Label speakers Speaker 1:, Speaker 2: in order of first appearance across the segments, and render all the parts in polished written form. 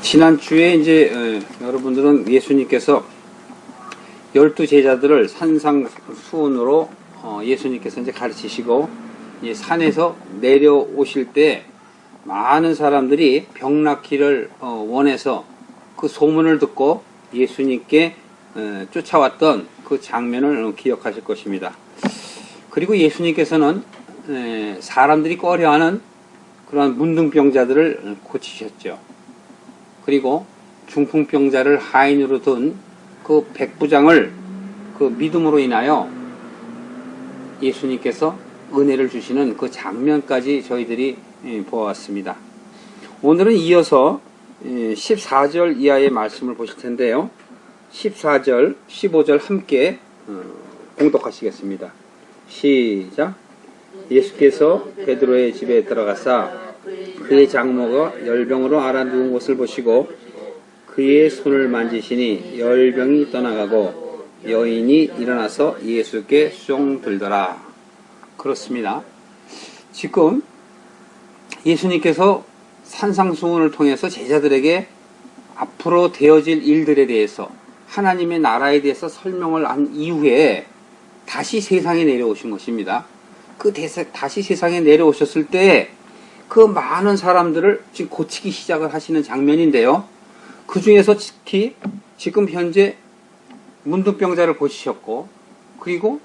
Speaker 1: 지난주에 이제 여러분들은 예수님께서 12제자들을 산상수훈으로 예수님께서 이제 가르치시고 이제 산에서 내려오실 때 많은 사람들이 병 낫기를 원해서 그 소문을 듣고 예수님께 쫓아왔던 그 장면을 기억하실 것입니다. 그리고 예수님께서는 사람들이 꺼려하는 그러한 문둥병자들을 고치셨죠. 그리고 중풍병자를 하인으로 둔 그 백부장을 그 믿음으로 인하여 예수님께서 은혜를 주시는 그 장면까지 저희들이 보아왔습니다. 오늘은 이어서 14절 이하의 말씀을 보실 텐데요. 14절, 15절 함께 공독하시겠습니다. 시작. 예수께서 베드로의 집에 들어가사 그의 장모가 열병으로 앓아누운 것을 보시고 그의 손을 만지시니 열병이 떠나가고 여인이 일어나서 예수께 수종들더라. 그렇습니다. 지금 예수님께서 산상수훈을 통해서 제자들에게 앞으로 되어질 일들에 대해서 하나님의 나라에 대해서 설명을 한 이후에 다시 세상에 내려오신 것입니다. 다시 세상에 내려오셨을 때 그 많은 사람들을 지금 고치기 시작을 하시는 장면인데요. 그 중에서 특히 지금 현재 문둥병자를 고치셨고, 그리고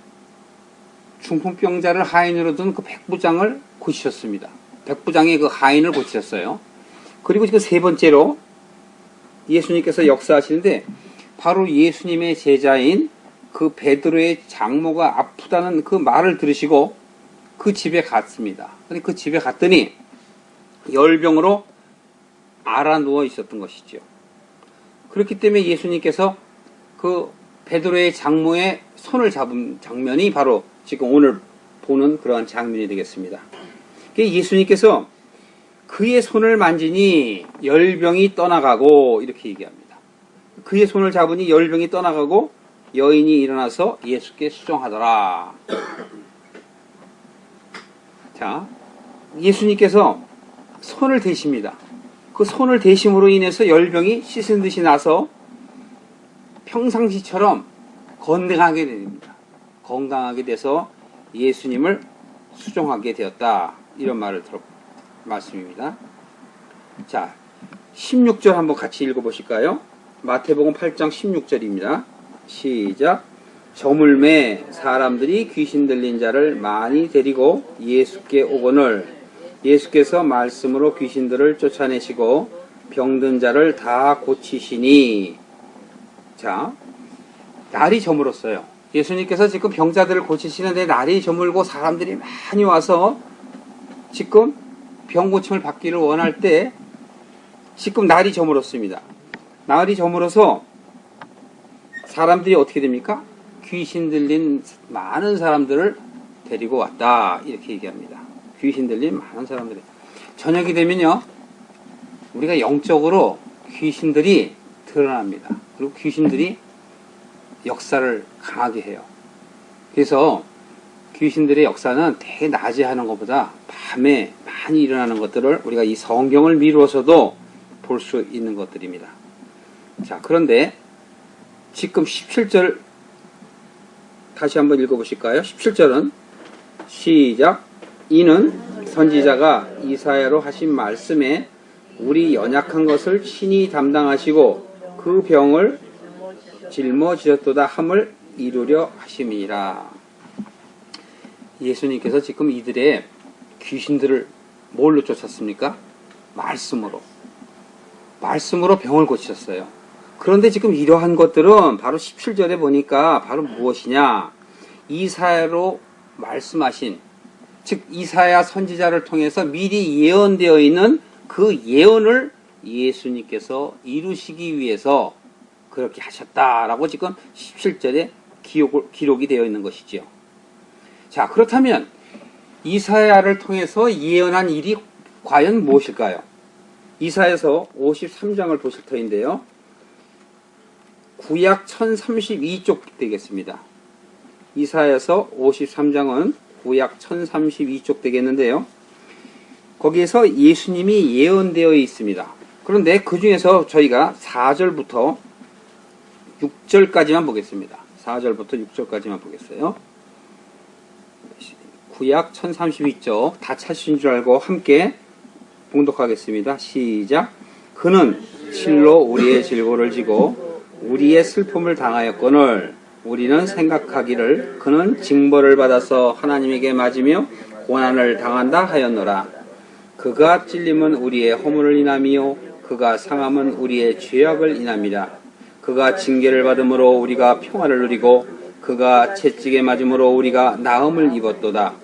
Speaker 1: 중풍병자를 하인으로 둔 그 백부장을 고치셨습니다. 백부장이 그 하인을 고치셨어요. 그리고 지금 세 번째로 예수님께서 역사하시는데 바로 예수님의 제자인 그 베드로의 장모가 아프다는 그 말을 들으시고 그 집에 갔습니다. 그 집에 갔더니 열병으로 앓아 누워 있었던 것이죠. 그렇기 때문에 예수님께서 그 베드로의 장모의 손을 잡은 장면이 바로 지금 오늘 보는 그러한 장면이 되겠습니다. 예수님께서 그의 손을 만지니 열병이 떠나가고 이렇게 얘기합니다. 그의 손을 잡으니 열병이 떠나가고 여인이 일어나서 예수께 수종하더라. 자, 예수님께서 손을 대십니다. 그 손을 대심으로 인해서 열병이 씻은 듯이 나서 평상시처럼 건강하게 됩니다. 건강하게 돼서 예수님을 수종하게 되었다. 이런 말씀입니다. 자, 16절 한번 같이 읽어보실까요? 마태복음 8장 16절입니다. 시작. 저물매 사람들이 귀신 들린 자를 많이 데리고 예수께 오거늘 예수께서 말씀으로 귀신들을 쫓아내시고 병든 자를 다 고치시니. 자, 날이 저물었어요. 예수님께서 지금 병자들을 고치시는데 날이 저물고 사람들이 많이 와서 지금 병 고침을 받기를 원할 때 지금 날이 저물었습니다. 날이 저물어서 사람들이 어떻게 됩니까? 귀신 들린 많은 사람들을 데리고 왔다. 이렇게 얘기합니다. 귀신 들린 많은 사람들이. 저녁이 되면요, 우리가 영적으로 귀신들이 드러납니다. 그리고 귀신들이 역사를 강하게 해요. 그래서 귀신들의 역사는 되게 낮에 하는 것보다 밤에 많이 일어나는 것들을 우리가 이 성경을 미루어서도 볼 수 있는 것들입니다. 자, 그런데 지금 17절 다시 한번 읽어보실까요? 17절은 시작. 이는 선지자가 이사야로 하신 말씀에 우리 연약한 것을 친히 담당하시고 그 병을 짊어지셨도다 함을 이루려 하심이라. 예수님께서 지금 이들의 귀신들을 뭘로 쫓았습니까? 말씀으로 병을 고치셨어요. 그런데 지금 이러한 것들은 바로 17절에 보니까 바로 무엇이냐? 이사야로 말씀하신, 즉 이사야 선지자를 통해서 미리 예언되어 있는 그 예언을 예수님께서 이루시기 위해서 그렇게 하셨다라고 지금 17절에 기록이 되어 있는 것이지요. 자, 그렇다면 이사야를 통해서 예언한 일이 과연 무엇일까요? 이사야서 53장을 보실 터인데요. 구약 1032쪽 되겠습니다. 이사야서 53장은 구약 1032쪽 되겠는데요. 거기에서 예수님이 예언되어 있습니다. 그런데 그 중에서 저희가 4절부터 6절까지만 보겠습니다. 4절부터 6절까지만 보겠어요. 구약 1032쪽 다 찾으신 줄 알고 함께 봉독하겠습니다. 시작. 그는 실로 우리의 질고를 지고 우리의 슬픔을 당하였거늘 우리는 생각하기를 그는 징벌을 받아서 하나님에게 맞으며 고난을 당한다 하였노라. 그가 찔림은 우리의 허물을 인함이요 그가 상함은 우리의 죄악을 인함이라. 그가 징계를 받음으로 우리가 평화를 누리고 그가 채찍에 맞음으로 우리가 나음을 입었도다.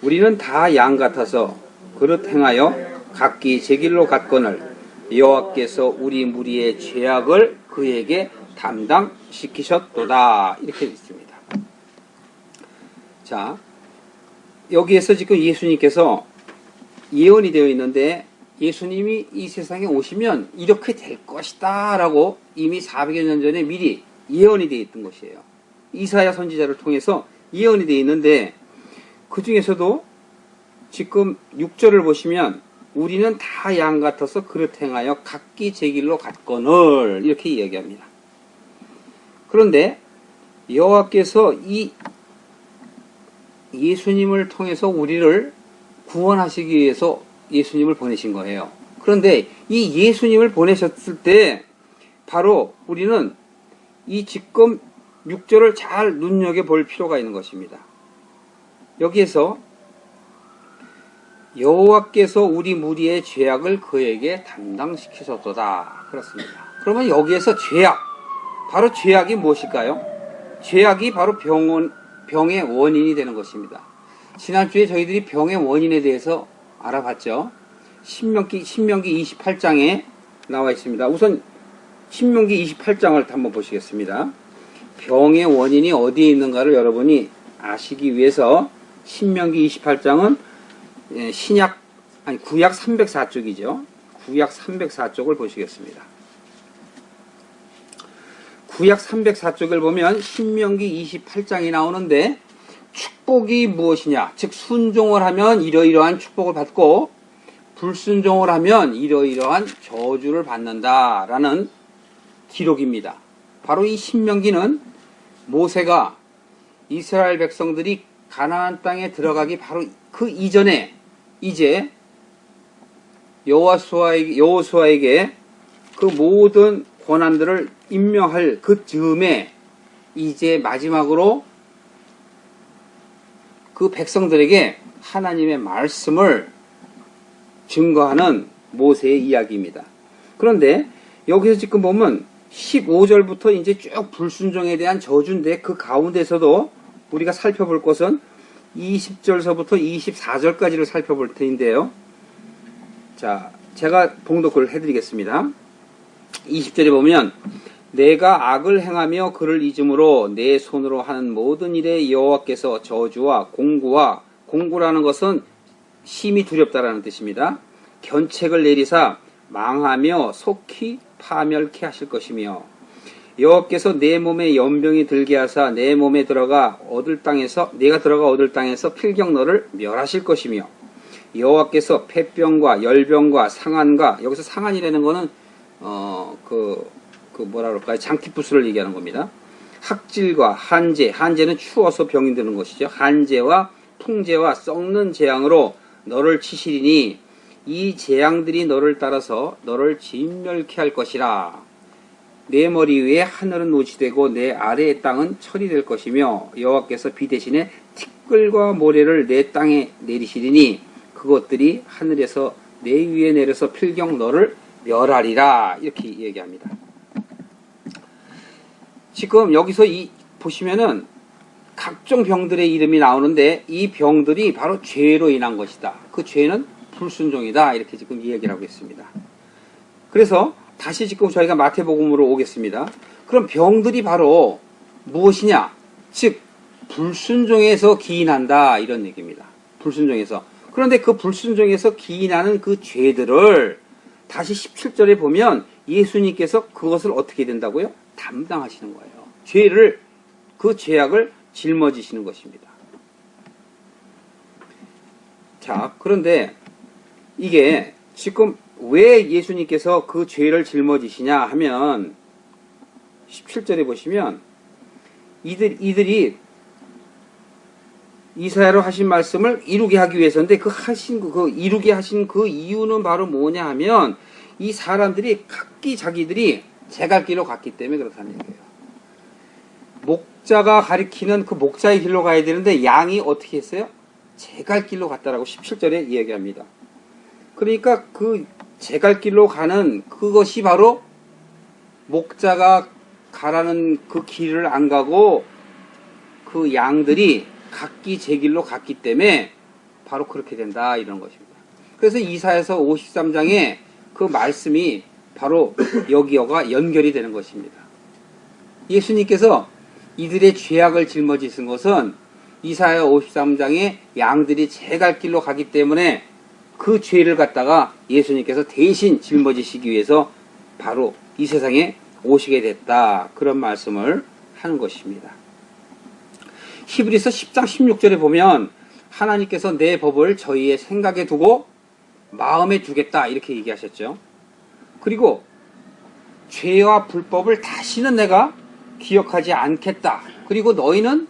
Speaker 1: 우리는 다 양 같아서 그릇 행하여 각기 제 길로 갔거늘 여호와께서 우리 무리의 죄악을 그에게 담당시키셨도다. 이렇게 있습니다. 자, 여기에서 지금 예수님께서 예언이 되어 있는데 예수님이 이 세상에 오시면 이렇게 될 것이다 라고 이미 400여 년 전에 미리 예언이 되어 있던 것이에요. 이사야 선지자를 통해서 예언이 되어 있는데 그 중에서도 지금 6절을 보시면 우리는 다 양 같아서 그릇 행하여 각기 제 길로 갔거늘 이렇게 이야기합니다. 그런데 여호와께서 이 예수님을 통해서 우리를 구원하시기 위해서 예수님을 보내신 거예요. 그런데 이 예수님을 보내셨을 때 바로 우리는 이 지금 6절을 잘 눈여겨볼 필요가 있는 것입니다. 여기에서 여호와께서 우리 무리의 죄악을 그에게 담당시키셨도다. 그렇습니다. 그러면 여기에서 죄악, 바로 죄악이 무엇일까요? 죄악이 바로 병의 원인이 되는 것입니다. 지난주에 저희들이 병의 원인에 대해서 알아봤죠. 신명기 28장에 나와 있습니다. 우선 신명기 28장을 한번 보시겠습니다. 병의 원인이 어디에 있는가를 여러분이 아시기 위해서 신명기 28장은 구약 304쪽이죠. 구약 304쪽을 보시겠습니다. 구약 304쪽을 보면 신명기 28장이 나오는데 축복이 무엇이냐? 즉 순종을 하면 이러이러한 축복을 받고 불순종을 하면 이러이러한 저주를 받는다라는 기록입니다. 바로 이 신명기는 모세가 이스라엘 백성들이 가나안 땅에 들어가기 바로 그 이전에 이제 여호수아에게 그 모든 권한들을 임명할 그 즈음에 이제 마지막으로 그 백성들에게 하나님의 말씀을 증거하는 모세의 이야기입니다. 그런데 여기서 지금 보면 15절부터 이제 쭉 불순종에 대한 저주인데 그 가운데서도 우리가 살펴볼 것은 20절서부터 24절까지를 살펴볼 텐데요. 자, 제가 봉독을 해드리겠습니다. 20절에 보면 내가 악을 행하며 그를 잊음으로 내 손으로 하는 모든 일에 여호와께서 저주와 공구라는 것은 심히 두렵다라는 뜻입니다. 견책을 내리사 망하며 속히 파멸케 하실 것이며 여호와께서 내 몸에 연병이 들게 하사 내 몸에 들어가 얻을 땅에서 필경 너를 멸하실 것이며 여호와께서 폐병과 열병과 상한과 여기서 상한이라는 거는 뭐라 그럴까요? 장티푸스를 얘기하는 겁니다. 학질과 한재는 추워서 병이 드는 것이죠. 한재와 풍재와 썩는 재앙으로 너를 치시리니 이 재앙들이 너를 따라서 너를 진멸케 할 것이라. 내 머리 위에 하늘은 노지되고 내 아래의 땅은 철이 될 것이며 여호와께서 비 대신에 티끌과 모래를 내 땅에 내리시리니 그것들이 하늘에서 내 위에 내려서 필경 너를 멸하리라. 이렇게 얘기합니다. 지금 여기서 보시면은 각종 병들의 이름이 나오는데 이 병들이 바로 죄로 인한 것이다. 그 죄는 불순종이다. 이렇게 지금 이야기를 하고 있습니다. 그래서 다시 지금 저희가 마태복음으로 오겠습니다. 그럼 병들이 바로 무엇이냐? 즉 불순종에서 기인한다. 이런 얘기입니다. 불순종에서. 그런데 그 불순종에서 기인하는 그 죄들을 다시 17절에 보면 예수님께서 그것을 어떻게 된다고요? 담당하시는 거예요. 그 죄악을 짊어지시는 것입니다. 자, 그런데 이게 지금 왜 예수님께서 그 죄를 짊어지시냐 하면 17절에 보시면 이들이 이사야로 하신 말씀을 이루게 하기 위해서인데 그 이루게 하신 그 이유는 바로 뭐냐 하면 이 사람들이 각기 자기들이 제 갈 길로 갔기 때문에 그렇다는 얘기예요. 목자가 가리키는 그 목자의 길로 가야 되는데 양이 어떻게 했어요? 제 갈 길로 갔다라고 17절에 이야기합니다. 그러니까 그 제 갈 길로 가는 그것이 바로 목자가 가라는 그 길을 안 가고 그 양들이 각기 제 길로 갔기 때문에 바로 그렇게 된다 이런 것입니다. 그래서 이사야서 53장에 그 말씀이 바로 여기와 연결이 되는 것입니다. 예수님께서 이들의 죄악을 짊어지신 것은 이사야 53장에 양들이 제 갈 길로 가기 때문에 그 죄를 갖다가 예수님께서 대신 짊어지시기 위해서 바로 이 세상에 오시게 됐다. 그런 말씀을 하는 것입니다. 히브리서 10장 16절에 보면 하나님께서 내 법을 저희의 생각에 두고 마음에 두겠다 이렇게 얘기하셨죠. 그리고 죄와 불법을 다시는 내가 기억하지 않겠다. 그리고 너희는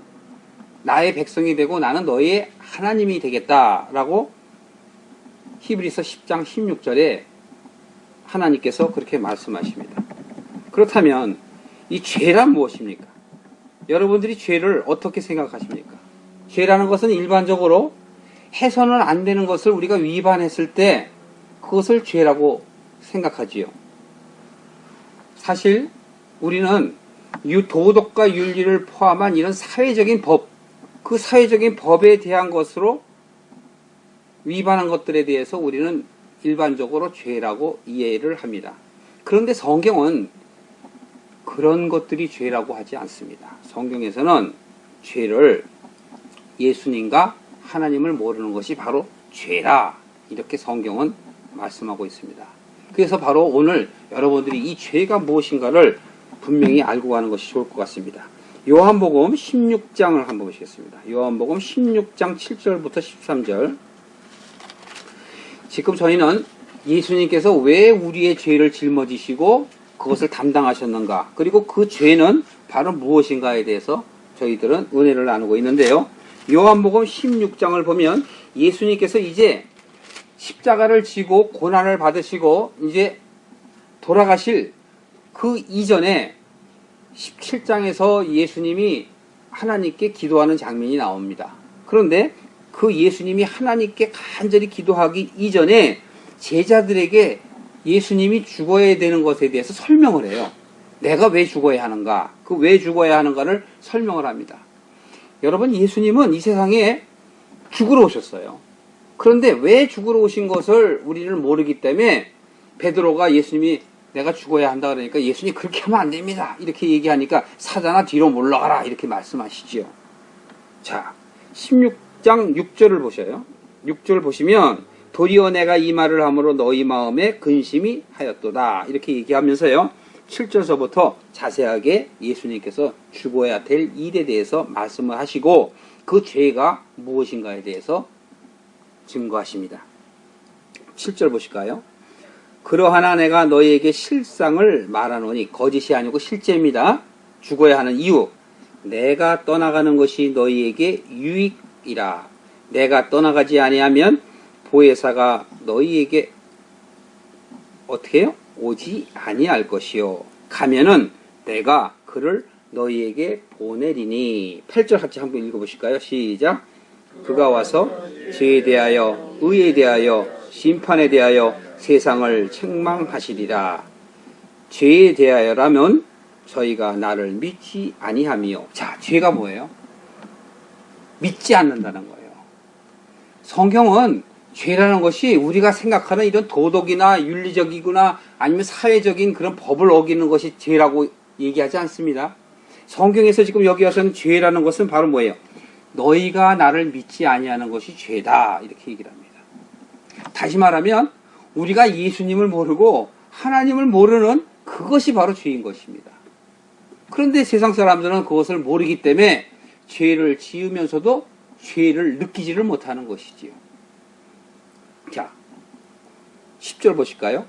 Speaker 1: 나의 백성이 되고 나는 너희의 하나님이 되겠다라고 히브리서 10장 16절에 하나님께서 그렇게 말씀하십니다. 그렇다면 이 죄란 무엇입니까? 여러분들이 죄를 어떻게 생각하십니까? 죄라는 것은 일반적으로 해서는 안 되는 것을 우리가 위반했을 때 그것을 죄라고 생각하지요. 사실 우리는 도덕과 윤리를 포함한 이런 사회적인 법, 그 사회적인 법에 대한 것으로 위반한 것들에 대해서 우리는 일반적으로 죄라고 이해를 합니다. 그런데 성경은 그런 것들이 죄라고 하지 않습니다. 성경에서는 죄를 예수님과 하나님을 모르는 것이 바로 죄라 이렇게 성경은 말씀하고 있습니다. 그래서 바로 오늘 여러분들이 이 죄가 무엇인가를 분명히 알고 가는 것이 좋을 것 같습니다. 요한복음 16장을 한번 보시겠습니다. 요한복음 16장 7절부터 13절. 지금 저희는 예수님께서 왜 우리의 죄를 짊어지시고 그것을 담당하셨는가, 그리고 그 죄는 바로 무엇인가에 대해서 저희들은 은혜를 나누고 있는데요. 요한복음 16장을 보면 예수님께서 이제 십자가를 지고 고난을 받으시고 이제 돌아가실 그 이전에 17장에서 예수님이 하나님께 기도하는 장면이 나옵니다. 그런데 그 예수님이 하나님께 간절히 기도하기 이전에 제자들에게 예수님이 죽어야 되는 것에 대해서 설명을 해요. 내가 왜 죽어야 하는가, 그 왜 죽어야 하는가를 설명을 합니다. 여러분, 예수님은 이 세상에 죽으러 오셨어요. 그런데 왜 죽으러 오신 것을 우리는 모르기 때문에 베드로가 예수님이 내가 죽어야 한다 그러니까 예수님 그렇게 하면 안 됩니다 이렇게 얘기하니까 사단아 뒤로 물러가라 이렇게 말씀하시지요. 자, 16장 6절을 보셔요. 6절 보시면 도리어 내가 이 말을 함으로 너희 마음에 근심이 하였도다 이렇게 얘기하면서요 7절서부터 자세하게 예수님께서 죽어야 될 일에 대해서 말씀을 하시고 그 죄가 무엇인가에 대해서 증거하십니다. 7절 보실까요? 그러하나 내가 너희에게 실상을 말하노니 거짓이 아니고 실제입니다. 죽어야 하는 이유, 내가 떠나가는 것이 너희에게 유익이라. 내가 떠나가지 아니하면 보혜사가 너희에게 어떻게 해요? 오지 아니할 것이요. 가면은 내가 그를 너희에게 보내리니. 8절 같이 한번 읽어보실까요? 시작. 그가 와서 죄에 대하여 의에 대하여 심판에 대하여 세상을 책망하시리라. 죄에 대하여라면 저희가 나를 믿지 아니하며. 자, 죄가 뭐예요? 믿지 않는다는 거예요. 성경은 죄라는 것이 우리가 생각하는 이런 도덕이나 윤리적이거나 아니면 사회적인 그런 법을 어기는 것이 죄라고 얘기하지 않습니다. 성경에서 지금 여기 와서는 죄라는 것은 바로 뭐예요? 너희가 나를 믿지 아니하는 것이 죄다 이렇게 얘기를 합니다. 다시 말하면 우리가 예수님을 모르고 하나님을 모르는 그것이 바로 죄인 것입니다. 그런데 세상 사람들은 그것을 모르기 때문에 죄를 지으면서도 죄를 느끼지를 못하는 것이지요. 자, 10절 보실까요?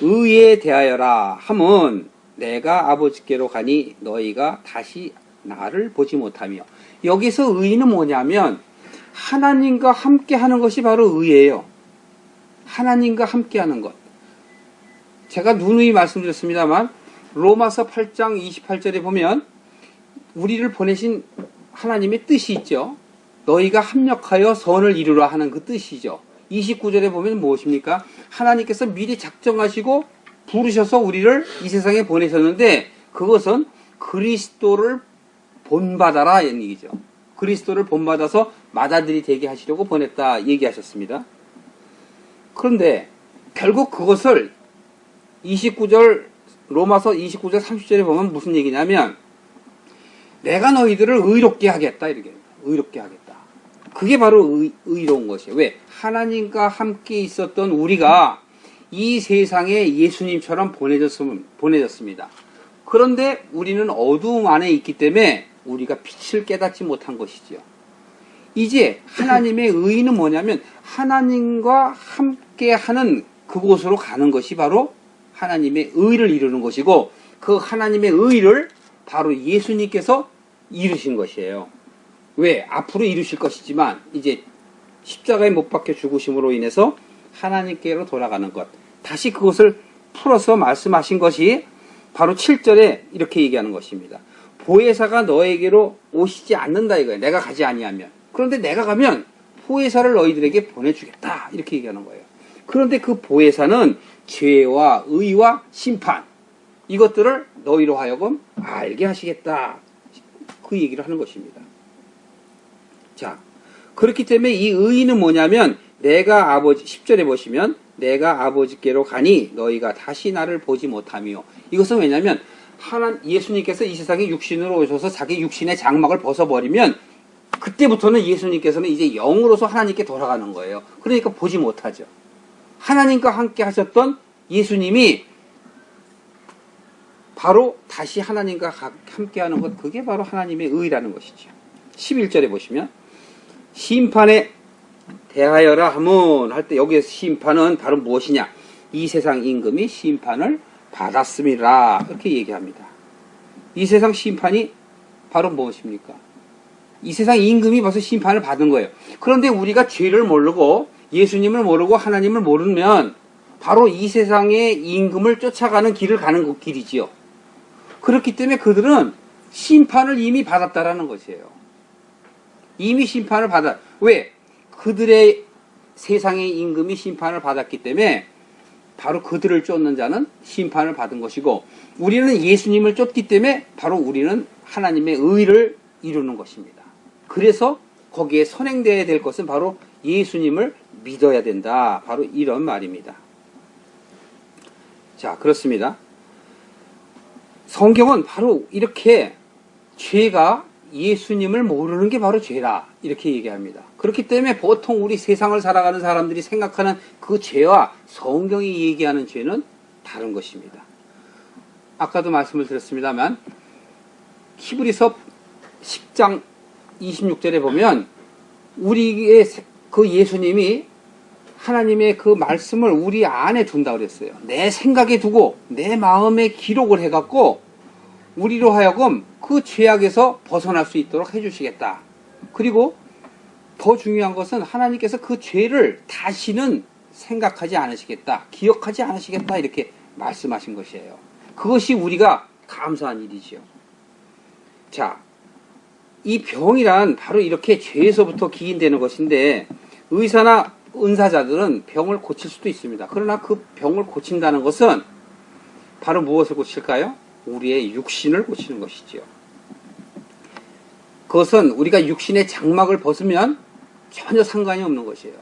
Speaker 1: 의에 대하여라 함은 내가 아버지께로 가니 너희가 다시 나를 보지 못하며. 여기서 의는 뭐냐면 하나님과 함께 하는 것이 바로 의예요. 하나님과 함께 하는 것. 제가 누누이 말씀드렸습니다만 로마서 8장 28절에 보면 우리를 보내신 하나님의 뜻이 있죠. 너희가 합력하여 선을 이루라 하는 그 뜻이죠. 29절에 보면 무엇입니까? 하나님께서 미리 작정하시고 부르셔서 우리를 이 세상에 보내셨는데 그것은 그리스도를 본받아라 이런 얘기죠. 그리스도를 본받아서 맏아들이 되게 하시려고 보냈다 얘기하셨습니다. 그런데 결국 그것을 29절 로마서 29절 30절에 보면 무슨 얘기냐면 내가 너희들을 의롭게 하겠다 이렇게 의롭게 하겠다. 그게 바로 의로운 것이에요. 왜? 하나님과 함께 있었던 우리가 이 세상에 예수님처럼 보내졌습니다. 그런데 우리는 어두움 안에 있기 때문에 우리가 빛을 깨닫지 못한 것이지요. 이제 하나님의 의는 뭐냐면 하나님과 함께 하는 그곳으로 가는 것이 바로 하나님의 의를 이루는 것이고 그 하나님의 의를 바로 예수님께서 이루신 것이에요. 왜? 앞으로 이루실 것이지만 이제 십자가에 못 박혀 죽으심으로 인해서 하나님께로 돌아가는 것. 다시 그것을 풀어서 말씀하신 것이 바로 7절에 이렇게 얘기하는 것입니다. 보혜사가 너에게로 오시지 않는다 이거예요. 내가 가지 아니하면. 그런데 내가 가면 보혜사를 너희들에게 보내주겠다 이렇게 얘기하는 거예요. 그런데 그 보혜사는 죄와 의와 심판 이것들을 너희로 하여금 알게 하시겠다 그 얘기를 하는 것입니다. 자, 그렇기 때문에 이 의는 뭐냐면 내가 아버지 10절에 보시면 내가 아버지께로 가니 너희가 다시 나를 보지 못하며. 이것은 왜냐하면 예수님께서 이 세상에 육신으로 오셔서 자기 육신의 장막을 벗어버리면 그때부터는 예수님께서는 이제 영으로서 하나님께 돌아가는 거예요. 그러니까 보지 못하죠. 하나님과 함께 하셨던 예수님이 바로 다시 하나님과 함께 하는 것, 그게 바로 하나님의 의라는 것이죠. 11절에 보시면 심판에 대하여라 하문 할 때 여기에서 심판은 바로 무엇이냐? 이 세상 임금이 심판을 받았음이라 이렇게 얘기합니다. 이 세상 심판이 바로 무엇입니까? 이 세상 임금이 벌써 심판을 받은 거예요. 그런데 우리가 죄를 모르고 예수님을 모르고 하나님을 모르면 바로 이 세상의 임금을 쫓아가는 길을 가는 그 길이지요. 그렇기 때문에 그들은 심판을 이미 받았다라는 것이에요. 이미 심판을 왜? 그들의 세상의 임금이 심판을 받았기 때문에 바로 그들을 쫓는 자는 심판을 받은 것이고 우리는 예수님을 쫓기 때문에 바로 우리는 하나님의 의를 이루는 것입니다. 그래서 거기에 선행되어야 될 것은 바로 예수님을 믿어야 된다. 바로 이런 말입니다. 자, 그렇습니다. 성경은 바로 이렇게 죄가 예수님을 모르는 게 바로 죄라 이렇게 얘기합니다. 그렇기 때문에 보통 우리 세상을 살아가는 사람들이 생각하는 그 죄와 성경이 얘기하는 죄는 다른 것입니다. 아까도 말씀을 드렸습니다만 히브리서 10장 26절에 보면 우리의 그 예수님이 하나님의 그 말씀을 우리 안에 둔다고 그랬어요. 내 생각에 두고 내 마음에 기록을 해갖고 우리로 하여금 그 죄악에서 벗어날 수 있도록 해주시겠다. 그리고 더 중요한 것은 하나님께서 그 죄를 다시는 생각하지 않으시겠다. 기억하지 않으시겠다. 이렇게 말씀하신 것이에요. 그것이 우리가 감사한 일이지요. 자, 이 병이란 바로 이렇게 죄에서부터 기인되는 것인데 의사나 은사자들은 병을 고칠 수도 있습니다. 그러나 그 병을 고친다는 것은 바로 무엇을 고칠까요? 우리의 육신을 고치는 것이지요. 그것은 우리가 육신의 장막을 벗으면 전혀 상관이 없는 것이에요.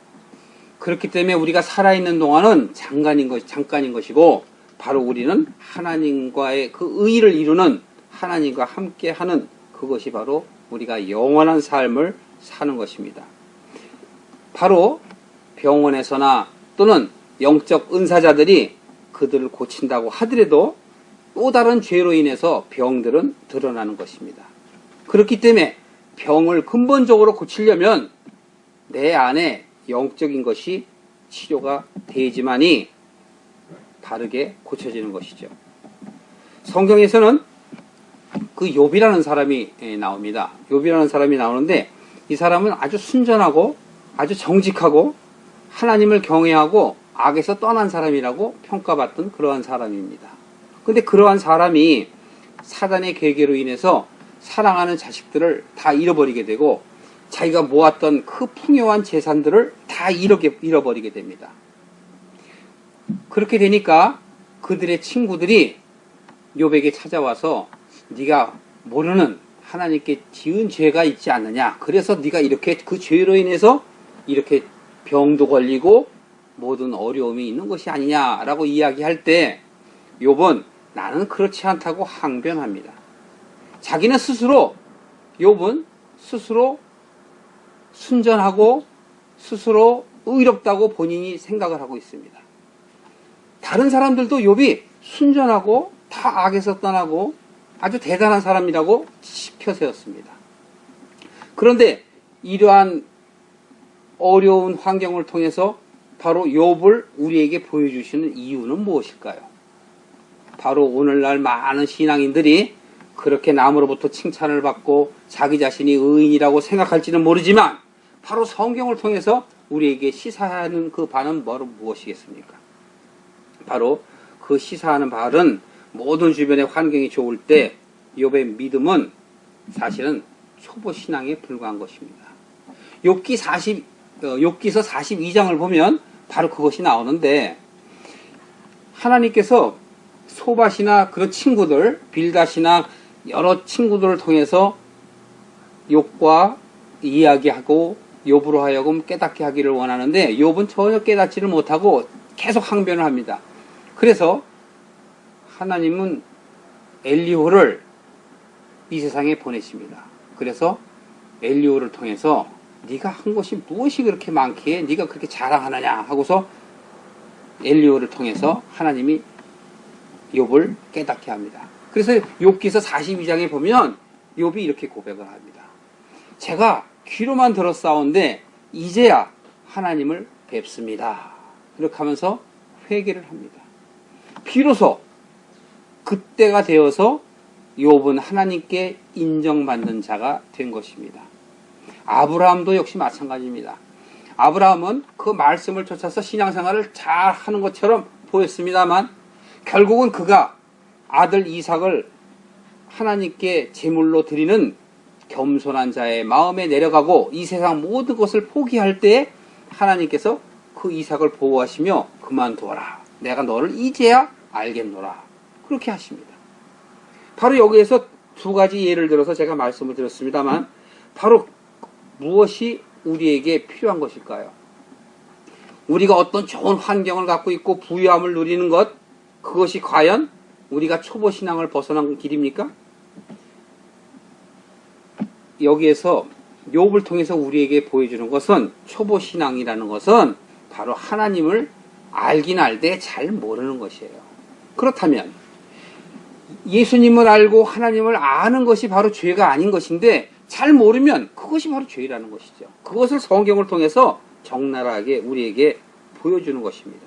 Speaker 1: 그렇기 때문에 우리가 살아있는 동안은 잠깐인 것이고 바로 우리는 하나님과의 그 의를 이루는 하나님과 함께하는 그것이 바로 우리가 영원한 삶을 사는 것입니다. 바로 병원에서나 또는 영적 은사자들이 그들을 고친다고 하더라도 또 다른 죄로 인해서 병들은 드러나는 것입니다. 그렇기 때문에 병을 근본적으로 고치려면 내 안에 영적인 것이 치료가 되지만이 다르게 고쳐지는 것이죠. 성경에서는 그 욥이라는 사람이 나옵니다. 욥이라는 사람이 나오는데 이 사람은 아주 순전하고 아주 정직하고 하나님을 경외하고 악에서 떠난 사람이라고 평가받던 그러한 사람입니다. 근데 그러한 사람이 사단의 계계로 인해서 사랑하는 자식들을 다 잃어버리게 되고 자기가 모았던 그 풍요한 재산들을 다 잃어버리게 됩니다. 그렇게 되니까 그들의 친구들이 욥에게 찾아와서 네가 모르는 하나님께 지은 죄가 있지 않느냐. 그래서 네가 이렇게 그 죄로 인해서 이렇게 병도 걸리고 모든 어려움이 있는 것이 아니냐라고 이야기할 때 욥은 나는 그렇지 않다고 항변합니다. 자기는 스스로 욥은 스스로 순전하고 스스로 의롭다고 본인이 생각을 하고 있습니다. 다른 사람들도 욥이 순전하고 다 악에서 떠나고 아주 대단한 사람이라고 펴세웠습니다. 그런데 이러한 어려운 환경을 통해서 바로 욥을 우리에게 보여주시는 이유는 무엇일까요? 바로 오늘날 많은 신앙인들이 그렇게 남으로부터 칭찬을 받고 자기 자신이 의인이라고 생각할지는 모르지만 바로 성경을 통해서 우리에게 시사하는 그 바는 무엇이겠습니까? 바로 그 시사하는 바는 모든 주변의 환경이 좋을 때 욥의 믿음은 사실은 초보 신앙에 불과한 것입니다. 욥기서 42장을 보면 바로 그것이 나오는데 하나님께서 소밧이나 그런 친구들, 빌닷이나 여러 친구들을 통해서 욥과 이야기하고 욥으로 하여금 깨닫게 하기를 원하는데 욥은 전혀 깨닫지를 못하고 계속 항변을 합니다. 그래서 하나님은 엘리후를 이 세상에 보내십니다. 그래서 엘리후를 통해서 네가 한 것이 무엇이 그렇게 많기에 네가 그렇게 자랑하느냐 하고서 엘리후를 통해서 하나님이 욥을 깨닫게 합니다. 그래서 욥기서 42장에 보면 욥이 이렇게 고백을 합니다. 제가 귀로만 들었사온데 이제야 하나님을 뵙습니다. 이렇게 하면서 회개를 합니다. 비로소 그때가 되어서 욥은 하나님께 인정받는 자가 된 것입니다. 아브라함도 역시 마찬가지입니다. 아브라함은 그 말씀을 쫓아서 신앙생활을 잘 하는 것처럼 보였습니다만 결국은 그가 아들 이삭을 하나님께 제물로 드리는 겸손한 자의 마음에 내려가고 이 세상 모든 것을 포기할 때 하나님께서 그 이삭을 보호하시며 그만두어라. 내가 너를 이제야 알겠노라. 그렇게 하십니다. 바로 여기에서 두 가지 예를 들어서 제가 말씀을 드렸습니다만 바로 무엇이 우리에게 필요한 것일까요? 우리가 어떤 좋은 환경을 갖고 있고 부유함을 누리는 것, 그것이 과연 우리가 초보 신앙을 벗어난 길입니까? 여기에서 욥을 통해서 우리에게 보여주는 것은 초보 신앙이라는 것은 바로 하나님을 알긴 알되 잘 모르는 것이에요. 그렇다면 예수님을 알고 하나님을 아는 것이 바로 죄가 아닌 것인데 잘 모르면 그것이 바로 죄라는 것이죠. 그것을 성경을 통해서 적나라하게 우리에게 보여주는 것입니다.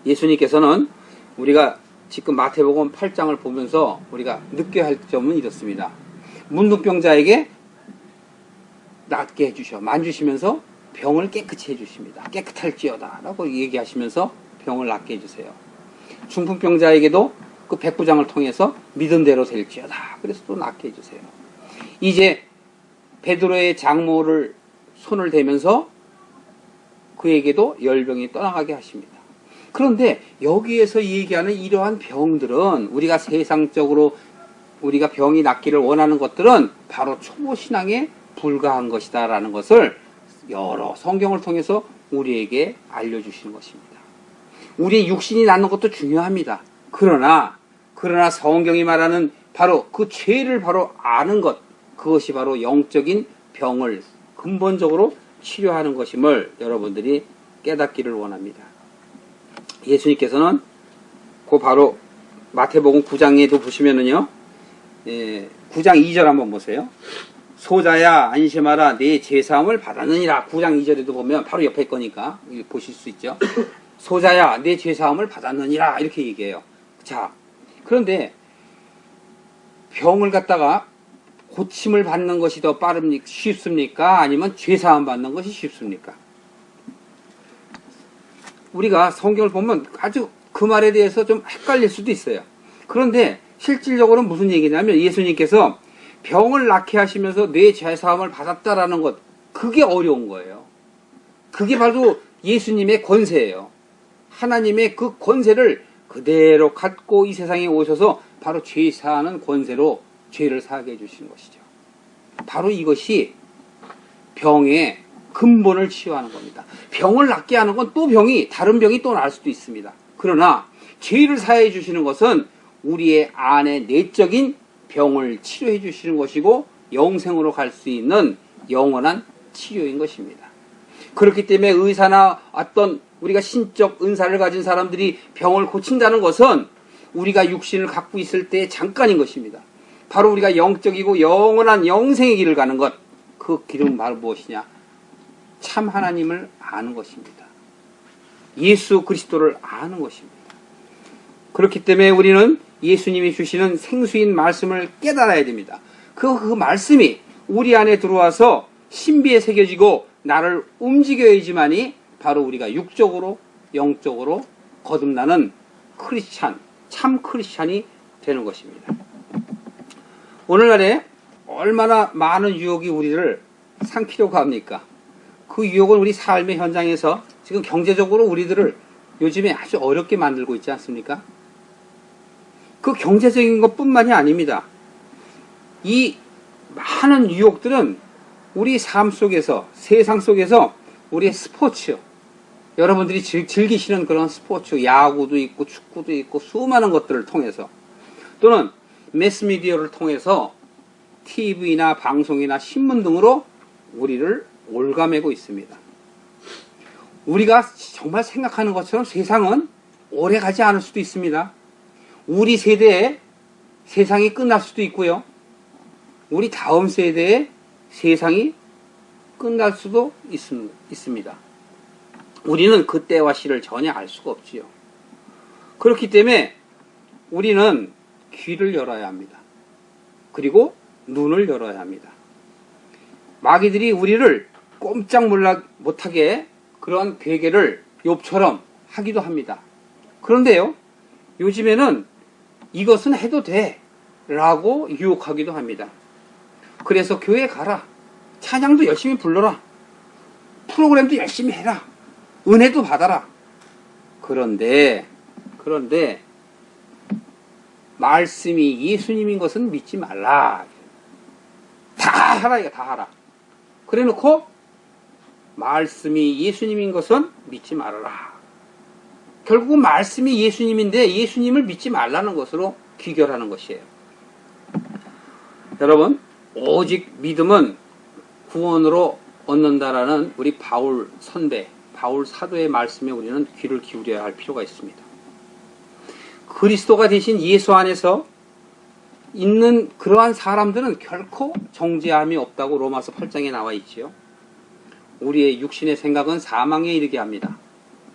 Speaker 1: 예수님께서는 우리가 지금 마태복음 8장을 보면서 우리가 느껴야 할 점은 이렇습니다. 문둥병자에게 낫게 해주셔 만주시면서 병을 깨끗이 해주십니다. 깨끗할지어다 라고 얘기하시면서 병을 낫게 해주세요. 중풍병자에게도 그 백부장을 통해서 믿음대로 될지어다. 그래서 또 낫게 해주세요. 이제 베드로의 장모를 손을 대면서 그에게도 열병이 떠나가게 하십니다. 그런데 여기에서 얘기하는 이러한 병들은 우리가 세상적으로 우리가 병이 낫기를 원하는 것들은 바로 초보 신앙에 불과한 것이다 라는 것을 여러 성경을 통해서 우리에게 알려주시는 것입니다. 우리의 육신이 낫는 것도 중요합니다. 그러나 성경이 말하는 바로 그 죄를 바로 아는 것, 그것이 바로 영적인 병을 근본적으로 치료하는 것임을 여러분들이 깨닫기를 원합니다. 예수님께서는 그 바로 마태복음 9장에도 보시면은요, 9장 2절 한번 보세요. 소자야 안심하라 네 죄사함을 받았느니라. 9장 2절에도 보면 바로 옆에 거니까 보실 수 있죠. 소자야 내 죄사함을 받았느니라 이렇게 얘기해요. 자, 그런데 병을 갖다가 고침을 받는 것이 더 빠릅니까? 쉽습니까? 아니면 죄사함 받는 것이 쉽습니까? 우리가 성경을 보면 아주 그 말에 대해서 좀 헷갈릴 수도 있어요. 그런데 실질적으로는 무슨 얘기냐면 예수님께서 병을 낫게 하시면서 내 죄사함을 받았다라는 것, 그게 어려운 거예요. 그게 바로 예수님의 권세예요. 하나님의 그 권세를 그대로 갖고 이 세상에 오셔서 바로 죄 사하는 권세로 죄를 사하게 해주신 것이죠. 바로 이것이 병의 근본을 치유하는 겁니다. 병을 낫게 하는 건 또 다른 병이 또 날 수도 있습니다. 그러나 죄를 사해 주시는 것은 우리의 안에 내적인 병을 치료해 주시는 것이고 영생으로 갈 수 있는 영원한 치료인 것입니다. 그렇기 때문에 의사나 어떤 우리가 신적 은사를 가진 사람들이 병을 고친다는 것은 우리가 육신을 갖고 있을 때 잠깐인 것입니다. 바로 우리가 영적이고 영원한 영생의 길을 가는 것, 그 길은 바로 무엇이냐? 참 하나님을 아는 것입니다. 예수 그리스도를 아는 것입니다. 그렇기 때문에 우리는 예수님이 주시는 생수인 말씀을 깨달아야 됩니다. 그 말씀이 우리 안에 들어와서 신비에 새겨지고 나를 움직여야지만이 바로 우리가 육적으로 영적으로 거듭나는 크리스찬, 참 크리스찬이 되는 것입니다. 오늘날에 얼마나 많은 유혹이 우리를 삼키려고 합니까? 그 유혹은 우리 삶의 현장에서 지금 경제적으로 우리들을 요즘에 아주 어렵게 만들고 있지 않습니까? 그 경제적인 것뿐만이 아닙니다. 이 많은 유혹들은 우리 삶 속에서, 세상 속에서 우리의 스포츠, 여러분들이 즐기시는 그런 스포츠, 야구도 있고 축구도 있고 수많은 것들을 통해서 또는 매스미디어를 통해서 TV나 방송이나 신문 등으로 우리를 올가매고 있습니다. 우리가 정말 생각하는 것처럼 세상은 오래 가지 않을 수도 있습니다. 우리 세대에 세상이 끝날 수도 있고요. 우리 다음 세대에 세상이 끝날 수도 있습니다. 우리는 그 때와 시를 전혀 알 수가 없지요. 그렇기 때문에 우리는 귀를 열어야 합니다. 그리고 눈을 열어야 합니다. 마귀들이 우리를 꼼짝 못하게 그런 괴계를 욥처럼 하기도 합니다. 그런데요, 요즘에는 이것은 해도 돼 라고 유혹하기도 합니다. 그래서 교회 가라, 찬양도 열심히 불러라, 프로그램도 열심히 해라, 은혜도 받아라. 그런데 말씀이 예수님인 것은 믿지 말라. 다 하라, 이거 다 하라. 그래 놓고 말씀이 예수님인 것은 믿지 말아라. 결국은 말씀이 예수님인데 예수님을 믿지 말라는 것으로 귀결하는 것이에요. 여러분, 오직 믿음은 구원으로 얻는다라는 우리 바울 선배, 바울 사도의 말씀에 우리는 귀를 기울여야 할 필요가 있습니다. 그리스도가 되신 예수 안에서 있는 그러한 사람들은 결코 정죄함이 없다고 로마서 8장에 나와 있지요. 우리의 육신의 생각은 사망에 이르게 합니다.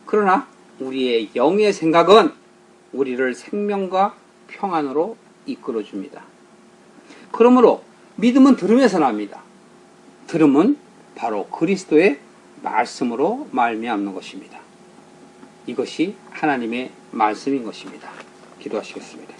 Speaker 1: 그러나 우리의 영의 생각은 우리를 생명과 평안으로 이끌어줍니다. 그러므로 믿음은 들음에서 납니다. 들음은 바로 그리스도의 말씀으로 말미암는 것입니다. 이것이 하나님의 말씀인 것입니다. 기도하시겠습니다.